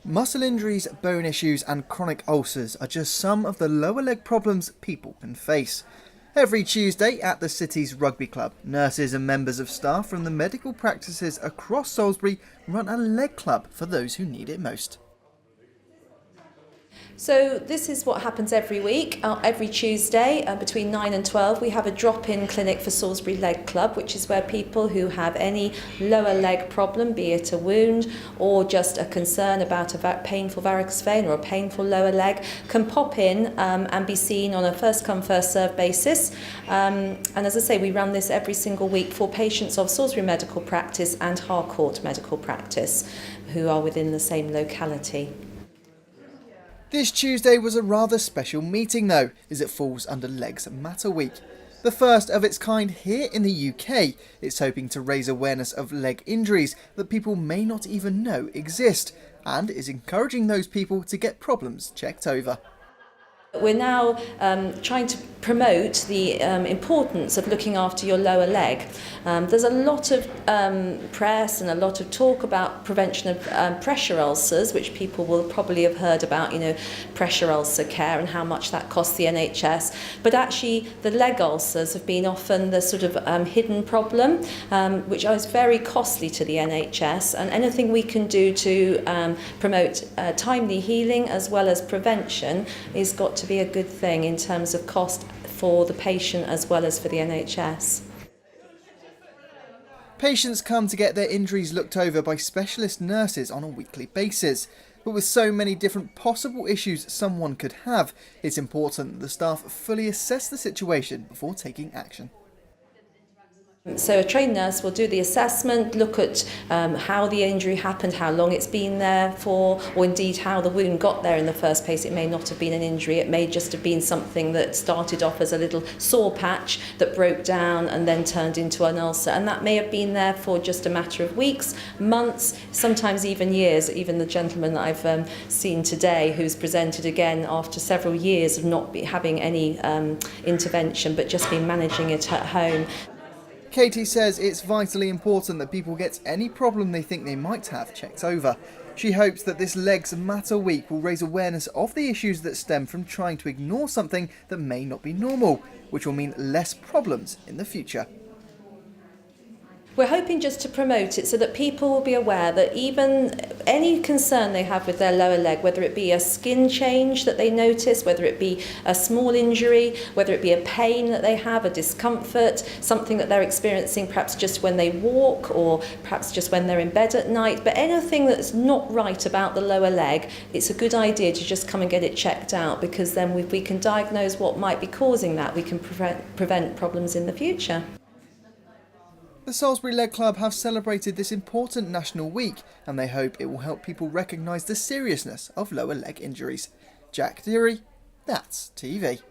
Muscle injuries, bone issues and chronic ulcers are just some of the lower leg problems people can face. Every Tuesday at the city's rugby club, nurses and members of staff from the medical practices across Salisbury run a leg club for those who need it most. So this is what happens every week. Every Tuesday between 9 and 12 we have a drop-in clinic for Salisbury Leg Club, which is where people who have any lower leg problem, be it a wound or just a concern about a painful varicose vein or a painful lower leg, can pop in and be seen on a first come first served basis. And as I say, we run this every single week for patients of Salisbury Medical Practice and Harcourt Medical Practice who are within the same locality. This Tuesday was a rather special meeting though, as it falls under Legs Matter Week. The first of its kind here in the UK, it's hoping to raise awareness of leg injuries that people may not even know exist, and is encouraging those people to get problems checked over. We're now trying to promote the importance of looking after your lower leg. There's a lot of press and a lot of talk about prevention of pressure ulcers, which people will probably have heard about, pressure ulcer care and how much that costs the NHS. But actually the leg ulcers have been often the sort of hidden problem, which is very costly to the NHS, and anything we can do to promote timely healing as well as prevention is got to be a good thing in terms of cost for the patient as well as for the NHS. Patients come to get their injuries looked over by specialist nurses on a weekly basis. But with so many different possible issues someone could have, it's important that the staff fully assess the situation before taking action. So a trained nurse will do the assessment, look at how the injury happened, how long it's been there for, or indeed how the wound got there in the first place. It may not have been an injury, it may just have been something that started off as a little sore patch that broke down and then turned into an ulcer. And that may have been there for just a matter of weeks, months, sometimes even years. Even the gentleman that I've seen today who's presented again after several years of not having any intervention but just been managing it at home. Katie says it's vitally important that people get any problem they think they might have checked over. She hopes that this Legs Matter Week will raise awareness of the issues that stem from trying to ignore something that may not be normal, which will mean less problems in the future. We're hoping just to promote it so that people will be aware that even any concern they have with their lower leg, whether it be a skin change that they notice, whether it be a small injury, whether it be a pain that they have, a discomfort, something that they're experiencing perhaps just when they walk or perhaps just when they're in bed at night, but anything that's not right about the lower leg, it's a good idea to just come and get it checked out, because then if we can diagnose what might be causing that, we can prevent problems in the future. The Salisbury Leg Club have celebrated this important national week, and they hope it will help people recognise the seriousness of lower leg injuries. Jack Deery, That's TV.